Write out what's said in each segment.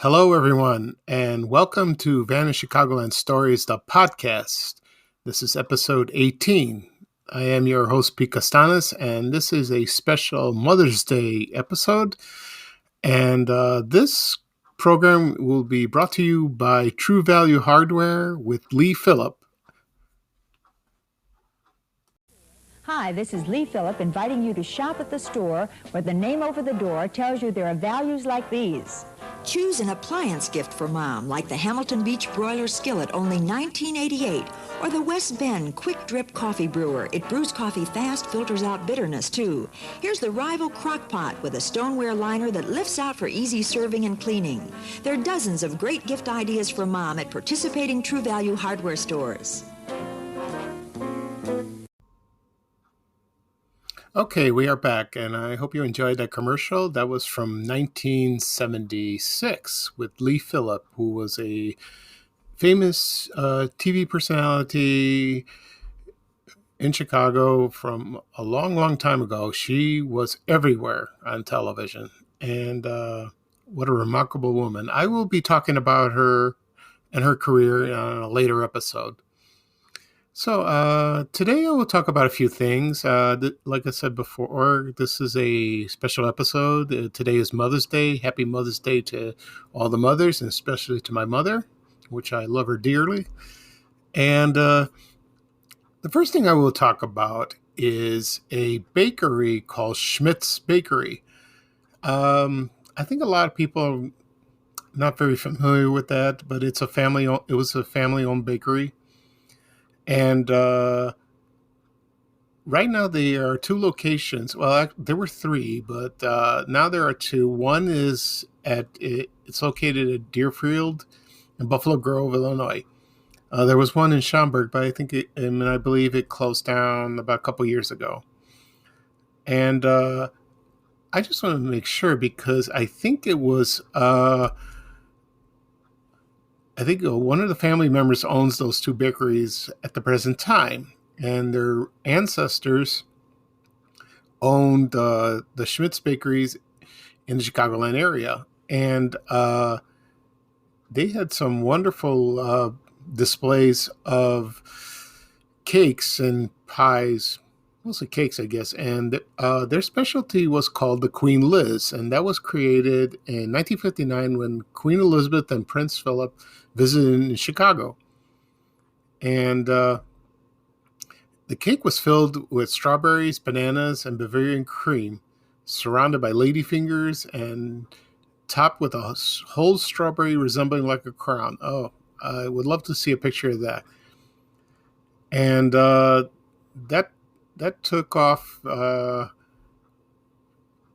Hello, everyone, and welcome to Vanished Chicagoland Stories, the podcast. This is episode 18. I am your host, Pete Castanes, and this is a special Mother's Day episode. And this program will be brought to you by True Value Hardware with Lee Phillip. Hi, this is Lee Phillip inviting you to shop at the store where the name over the door tells you there are values like these. Choose an appliance gift for Mom, like the Hamilton Beach Broiler Skillet, only $19.88, or the West Bend Quick Drip Coffee Brewer. It brews coffee fast, filters out bitterness, too. Here's the Rival Crock Pot with a stoneware liner that lifts out for easy serving and cleaning. There are dozens of great gift ideas for Mom at participating True Value hardware stores. Okay, we are back, and I hope you enjoyed that commercial. That was from 1976 with Lee Phillip, who was a famous TV personality in Chicago from a long, long time ago. She was everywhere on television, and what a remarkable woman. I will be talking about her and her career on a later episode. So today I will talk about a few things. Like I said before, this is a special episode. Today is Mother's Day. Happy Mother's Day to all the mothers, and especially to my mother, which I love her dearly. And the first thing I will talk about is a bakery called Schmitt's Bakery. I think a lot of people are not very familiar with that, but it was a family-owned bakery. And right now there are two locations. Well, there were three, but now there are two. One is it's located at Deerfield in Buffalo Grove, Illinois. There was one in Schaumburg, but I believe it closed down about a couple years ago. And I just want to make sure because I think it was. I think one of the family members owns those two bakeries at the present time, and their ancestors owned the Schmitt's Bakeries in the Chicagoland area. And they had some wonderful displays of cakes and pies, mostly cakes, I guess. And their specialty was called the Queen Liz, and that was created in 1959 when Queen Elizabeth and Prince Philip visited in Chicago. And the cake was filled with strawberries, bananas, and Bavarian cream, surrounded by ladyfingers and topped with a whole strawberry resembling like a crown. Oh, I would love to see a picture of that. And that took off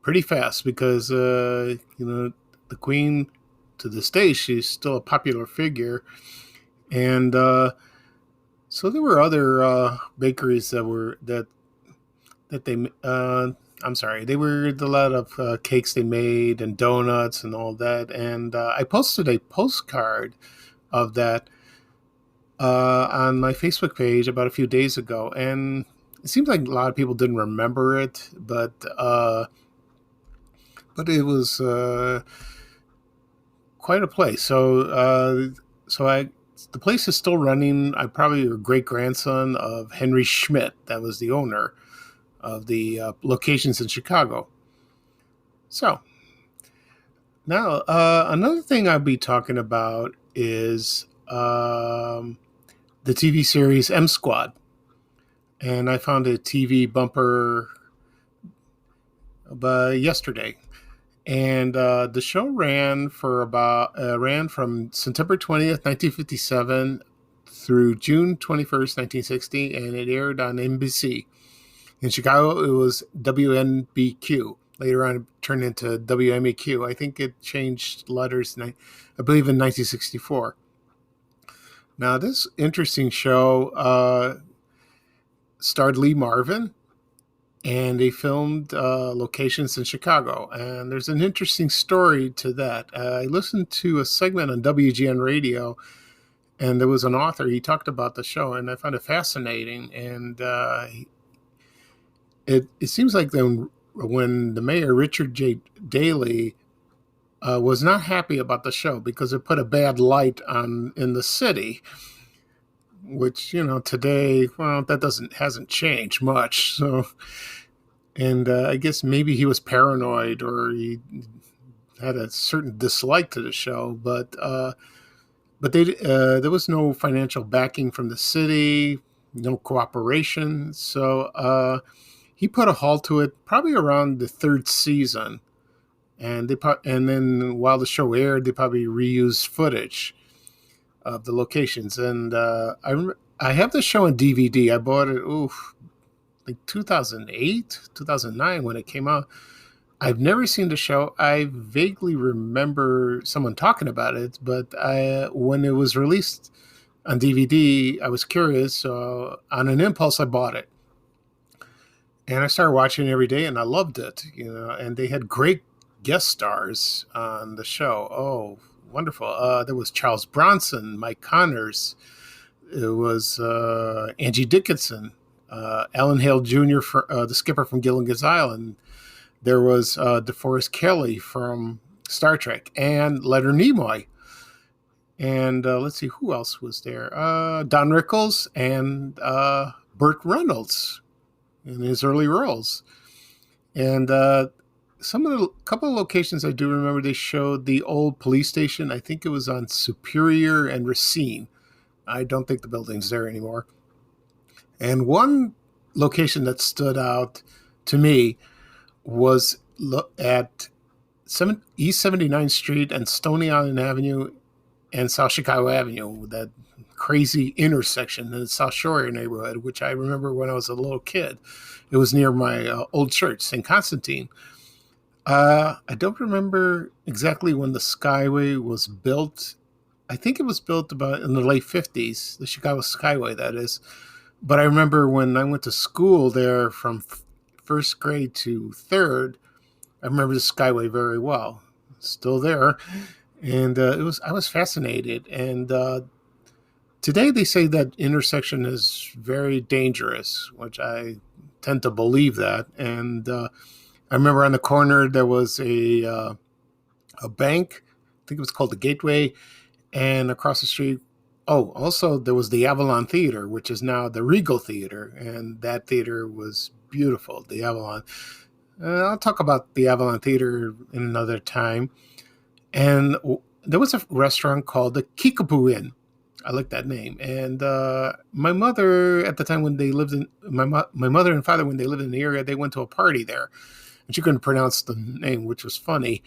pretty fast because the Queen, to this day, she's still a popular figure. And so there were other bakeries there were a lot of cakes they made and donuts and all that. And I posted a postcard of that on my Facebook page about a few days ago. And it seems like a lot of people didn't remember it, but it was quite a place. So the place is still running. I'm probably a great grandson of Henry Schmitt. That was the owner of the locations in Chicago. So now another thing I'll be talking about is the TV series M Squad. And I found a TV bumper yesterday. And the show ran from September 20th, 1957 through June 21st, 1960, and it aired on NBC. In Chicago, it was WNBQ. Later on, it turned into WMEQ. I think it changed letters, I believe, in 1964. Now, this interesting show starred Lee Marvin, and they filmed locations in Chicago. And there's an interesting story to that. I listened to a segment on WGN Radio, and there was an author. He talked about the show, and I found it fascinating. And it seems like when the mayor, Richard J. Daley, was not happy about the show because it put a bad light on in the city, which today, well, that doesn't hasn't changed much. So, and I guess maybe he was paranoid or he had a certain dislike to the show, but there was no financial backing from the city, no cooperation. So he put a halt to it probably around the third season, and then while the show aired, they probably reused footage of the locations. And I have the show on DVD. I bought it, like 2008, 2009 when it came out. I've never seen the show. I vaguely remember someone talking about it, but when it was released on DVD, I was curious. So on an impulse, I bought it. And I started watching it every day, and I loved it. And they had great guest stars on the show. Oh, wonderful. There was Charles Bronson, Mike Connors. It was Angie Dickinson, Alan Hale Jr., the skipper from Gilligan's Island. There was DeForest Kelley from Star Trek and Leonard Nimoy. And let's see, who else was there? Don Rickles and Burt Reynolds in his early roles. And some of the couple of locations I do remember, they showed the old police station. I think it was on Superior and Racine. I don't think the building's there anymore. And one location that stood out to me was at East 79th Street and Stony Island Avenue and South Chicago Avenue, that crazy intersection in the South Shore neighborhood, which I remember when I was a little kid. It was near my old church, St. Constantine. I don't remember exactly when the Skyway was built. I think it was built about in the late 50s, the Chicago Skyway, that is. But I remember when I went to school there from first grade to third, I remember the Skyway very well. It's still there. And I was fascinated. And today they say that intersection is very dangerous, which I tend to believe that. And I remember on the corner there was a bank. I think it was called the Gateway. And across the street, also there was the Avalon Theater, which is now the Regal Theater. And that theater was beautiful, the Avalon. I'll talk about the Avalon Theater in another time. And there was a restaurant called the Kickapoo Inn. I like that name. And my mother, at the time when they lived in my mother and father, when they lived in the area, they went to a party there, and she couldn't pronounce the name, which was funny.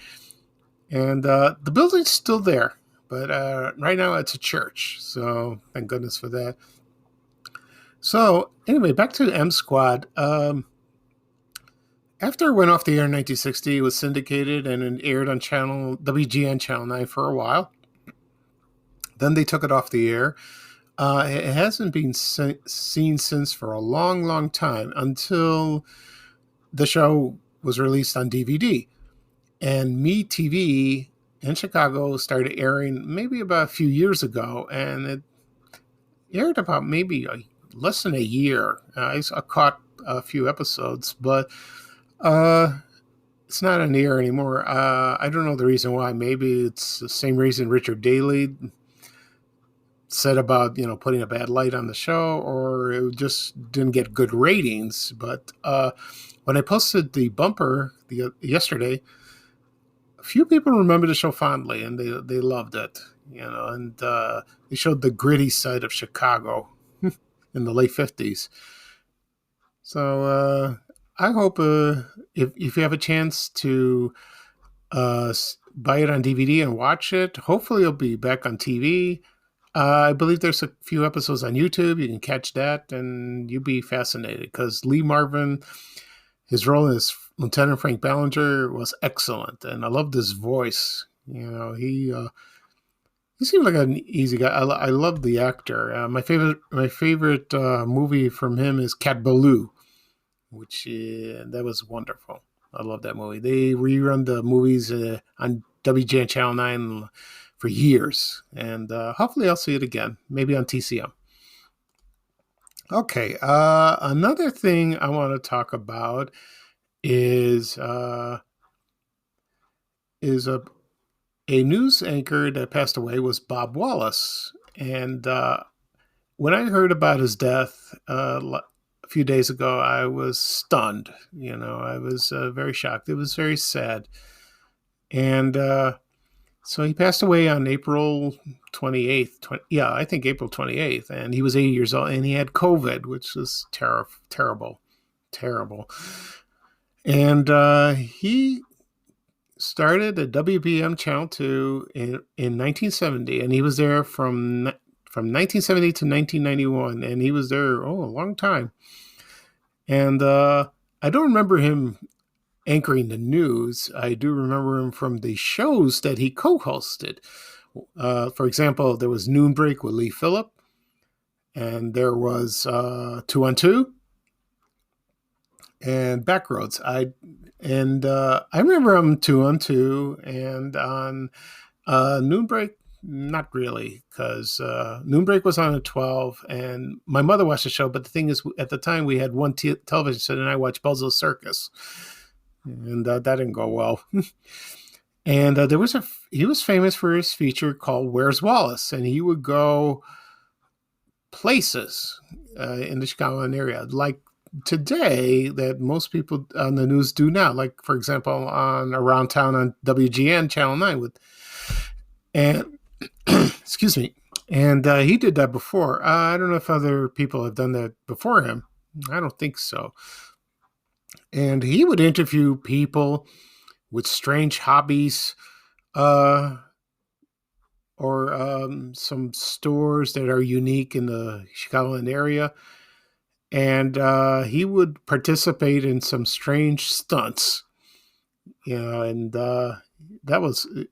And the building's still there, but right now it's a church. So thank goodness for that. So anyway, back to M Squad. After it went off the air in 1960, it was syndicated and it aired on channel WGN Channel 9 for a while. Then they took it off the air. It hasn't been seen since for a long, long time until the show was released on DVD. And MeTV in Chicago started airing maybe about a few years ago, and it aired about maybe less than a year. I caught a few episodes, but it's not on the air anymore. I don't know the reason why. Maybe it's the same reason Richard Daley said about putting a bad light on the show, or it just didn't get good ratings. But when I posted the bumper yesterday, a few people remember the show fondly, and they loved it. And they showed the gritty side of Chicago in the late 50s. So I hope if you have a chance to buy it on DVD and watch it, hopefully it'll be back on TV. I believe there's a few episodes on YouTube. You can catch that, and you'll be fascinated because Lee Marvin, his role as Lieutenant Frank Ballinger was excellent, and I loved his voice. He seemed like an easy guy. I love the actor. My favorite movie from him is Cat Ballou, which that was wonderful. I love that movie. They rerun the movies on WGN Channel 9 for years, and hopefully I'll see it again, maybe on TCM. Okay, another thing I want to talk about is a news anchor that passed away was Bob Wallace. And when I heard about his death a few days ago, I was stunned. I was very shocked. It was very sad. And so he passed away on April 28th. Yeah, I think April 28th. And he was 80 years old, and he had COVID, which was terrible, terrible. And he started at WBM Channel 2 in 1970, and he was there from 1970 to 1991, and he was there, a long time. And I don't remember him anchoring the news. I do remember him from the shows that he co-hosted. For example, there was Noon Break with Lee Phillip, and there was 2 on 2 and Backroads. I remember him 2 on 2, and on Noon Break, not really, because Noon Break was on at 12, and my mother watched the show. But the thing is, at the time we had one television set, and I watched Buzz's Circus, and that didn't go well. And he was famous for his feature called "Where's Wallace," and he would go places in the Chicagoland area, like today, that most people on the news do now. Like, for example, on Around Town on WGN Channel 9 and excuse me. And he did that before. I don't know if other people have done that before him. I don't think so. And he would interview people with strange hobbies, or some stores that are unique in the Chicagoland area. And he would participate in some strange stunts, and it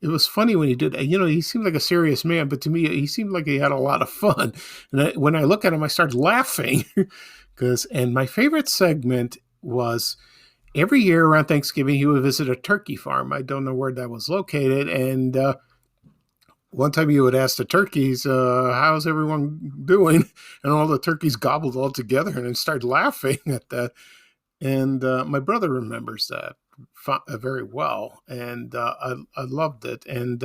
was funny when he did that. He seemed like a serious man, but to me, he seemed like he had a lot of fun. And when I look at him, I started laughing and my favorite segment was every year around Thanksgiving, he would visit a turkey farm. I don't know where that was located. And one time he would ask the turkeys, how's everyone doing? And all the turkeys gobbled all together and then started laughing at that. And my brother remembers that very well. And I loved it. And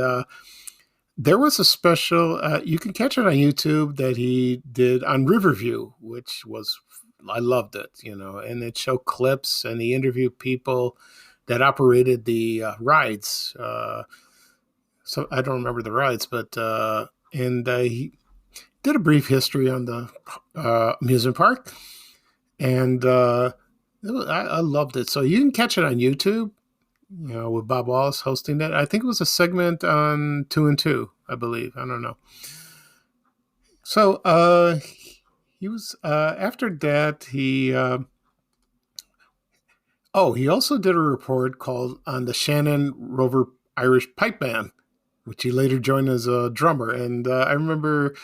there was a special, you can catch it on YouTube, that he did on Riverview, I loved it, and it showed clips, and he interviewed people that operated the rides. So I don't remember the rides, but he did a brief history on the amusement park, and I loved it. So you can catch it on YouTube, with Bob Wallace hosting that. I think it was a segment on 2 and 2, I believe. I don't know. So he was after that he also did a report called on the Shannon Rover Irish Pipe Band, which he later joined as a drummer. And I remember,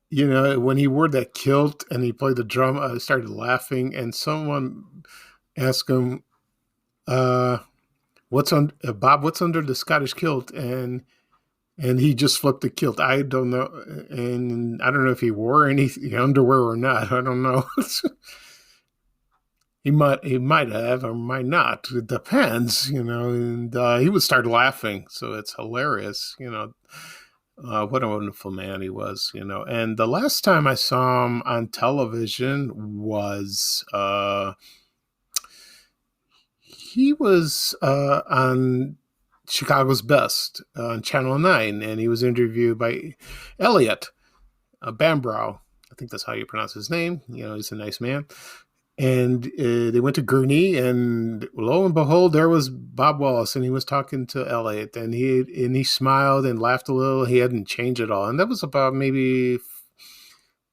when he wore that kilt and he played the drum, I started laughing. And someone asked him, Bob, what's under the Scottish kilt? And he just flipped the kilt. I don't know. And I don't know if he wore any underwear or not. I don't know. He might have or might not. It depends, and he would start laughing. So it's hilarious, what a wonderful man he was, And the last time I saw him on television was, he was on Chicago's Best on Channel 9, and he was interviewed by Elliot Bambrow. I think that's how you pronounce his name. He's a nice man. And they went to Gurney, and lo and behold, there was Bob Wallace, and he was talking to Elliot, and he smiled and laughed a little. He hadn't changed at all, and that was about maybe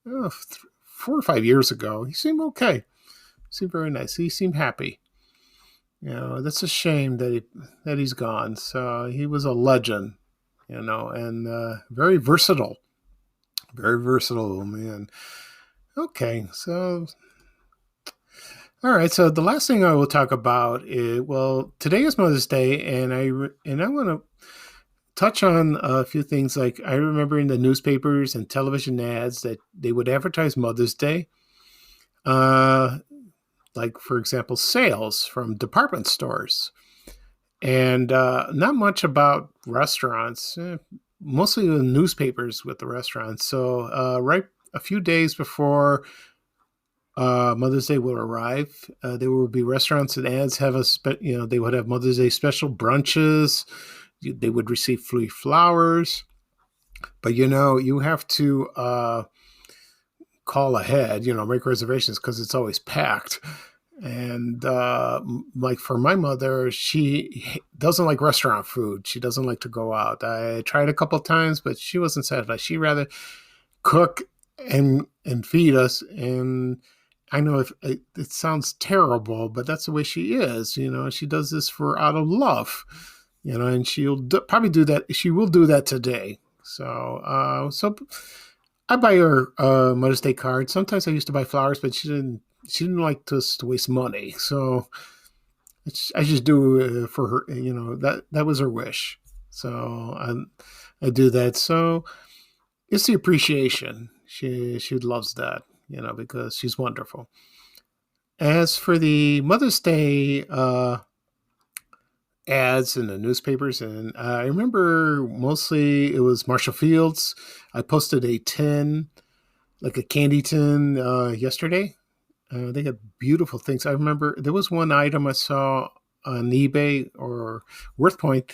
4 or 5 years ago. He seemed okay. He seemed very nice. He seemed happy. That's a shame that he's gone. So he was a legend, and very versatile. Very versatile man. Okay, so all right. So the last thing I will talk about is, today is Mother's Day, and I want to touch on a few things. Like, I remember in the newspapers and television ads that they would advertise Mother's Day. Like, for example, sales from department stores. and not much about restaurants. Mostly the newspapers with the restaurants. So right a few days before Mother's Day will arrive, there will be restaurants and ads have they would have Mother's Day special brunches. They would receive free flowers, but you have to call ahead, make reservations because it's always packed. And like for my mother, she doesn't like restaurant food. She doesn't like to go out. I tried a couple of times, but she wasn't satisfied. She'd rather cook and feed us. And I know if it sounds terrible, but that's the way she is. She does this for out of love. And she'll probably do that. She will do that today. So I buy her Mother's Day card. Sometimes I used to buy flowers, but she didn't like us to waste money. So I just do for her. That was her wish. So I do that. So it's the appreciation. She loves that, because she's wonderful. As for the Mother's Day ads in the newspapers, and I remember mostly it was Marshall Fields. I posted a tin, like a candy tin, yesterday. They got beautiful things. I remember there was one item I saw on eBay or WorthPoint.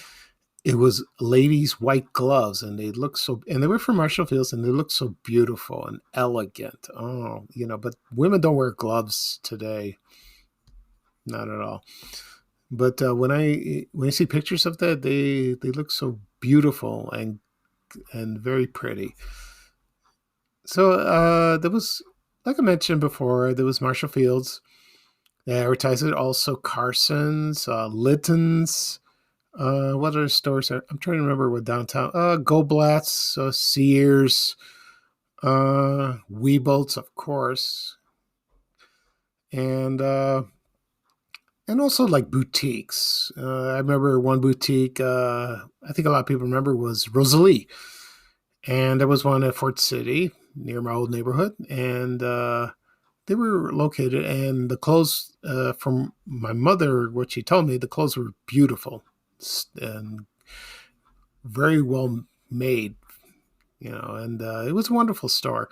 It was ladies' white gloves, and and they were from Marshall Fields, and they looked so beautiful and elegant. Oh, but women don't wear gloves today, not at all. But when I see pictures of that, they look so beautiful and very pretty. So there was, like I mentioned before, there was Marshall Fields. They advertised it. Also Carson's, Litton's. What other stores? I'm trying to remember what downtown. Goldblatt's, Sears, Weebolt's, of course, and also like boutiques. I remember one boutique. I think a lot of people remember was Rosalie, and there was one at Fort City near my old neighborhood, and they were located. And the clothes from my mother, what she told me, the clothes were beautiful and very well made, and it was a wonderful store.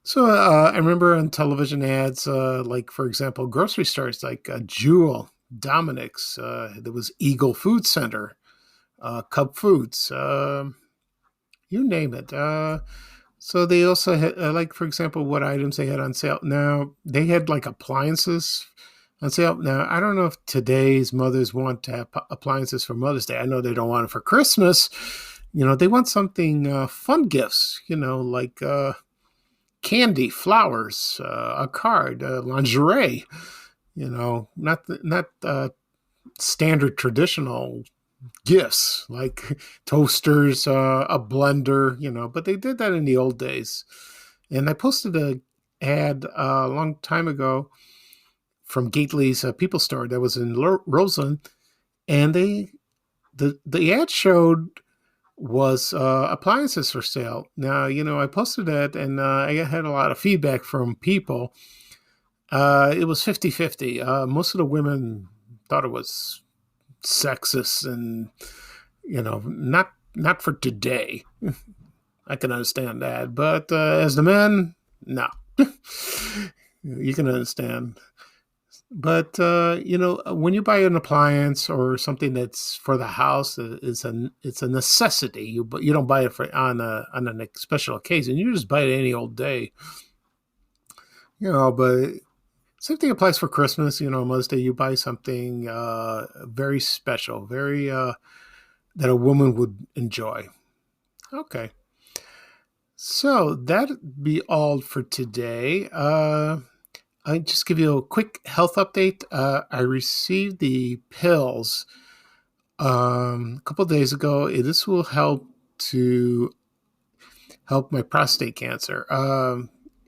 So I remember on television ads, like for example, grocery stores like Jewel, Dominic's. There was Eagle Food Center, Cub Foods, you name it. So they also had, like for example, what items they had on sale. Now they had like appliances on sale. Now I don't know if today's mothers want to have appliances for Mother's Day. I know they don't want it for Christmas. They want something fun gifts. Like candy, flowers, a card, lingerie. Not standard traditional gifts like toasters, a blender. But they did that in the old days. And I posted a ad a long time ago from Gately's People Store that was in Roseland, and the ad showed was appliances for sale. Now, I posted that, and I had a lot of feedback from people. It was 50-50. Most of the women thought it was sexist and, not for today. I can understand that. But as the men, no. You can understand. But when you buy an appliance or something that's for the house, it's a necessity. You don't buy it on a special occasion. You just buy it any old day. But same thing applies for Christmas. Mother's Day, you buy something very special, very that a woman would enjoy. Okay, so that'd be all for today. I just give you a quick health update. I received the pills a couple of days ago. This will help my prostate cancer.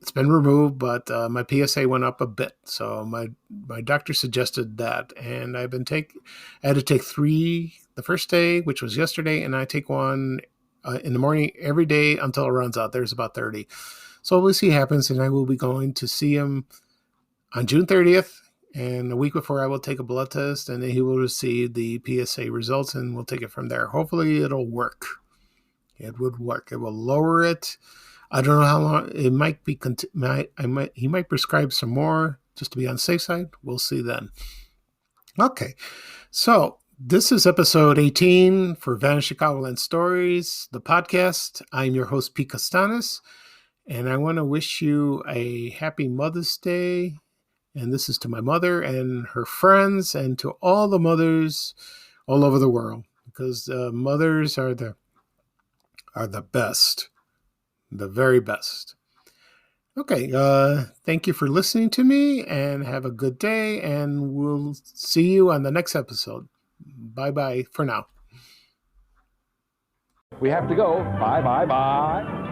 It's been removed, but my PSA went up a bit. So my doctor suggested that, and I had to take 3 the first day, which was yesterday, and I take one in the morning every day until it runs out. There's about 30. So we'll see what happens, and I will be going to see him on June 30th And a week before, I will take a blood test, and then he will receive the PSA results, and we'll take it from there. Hopefully, it'll work. It would work. It will lower it. I don't know how long. It might be. He might prescribe some more just to be on the safe side. We'll see then. Okay, so this is episode 18 for Vanished Chicagoland Stories, the podcast. I'm your host, Pete Costanis, and I want to wish you a happy Mother's Day. And this is to my mother and her friends and to all the mothers all over the world, because mothers are the best, the very best. Okay, thank you for listening to me, and have a good day, and we'll see you on the next episode. Bye-bye for now. We have to go. Bye, bye, bye.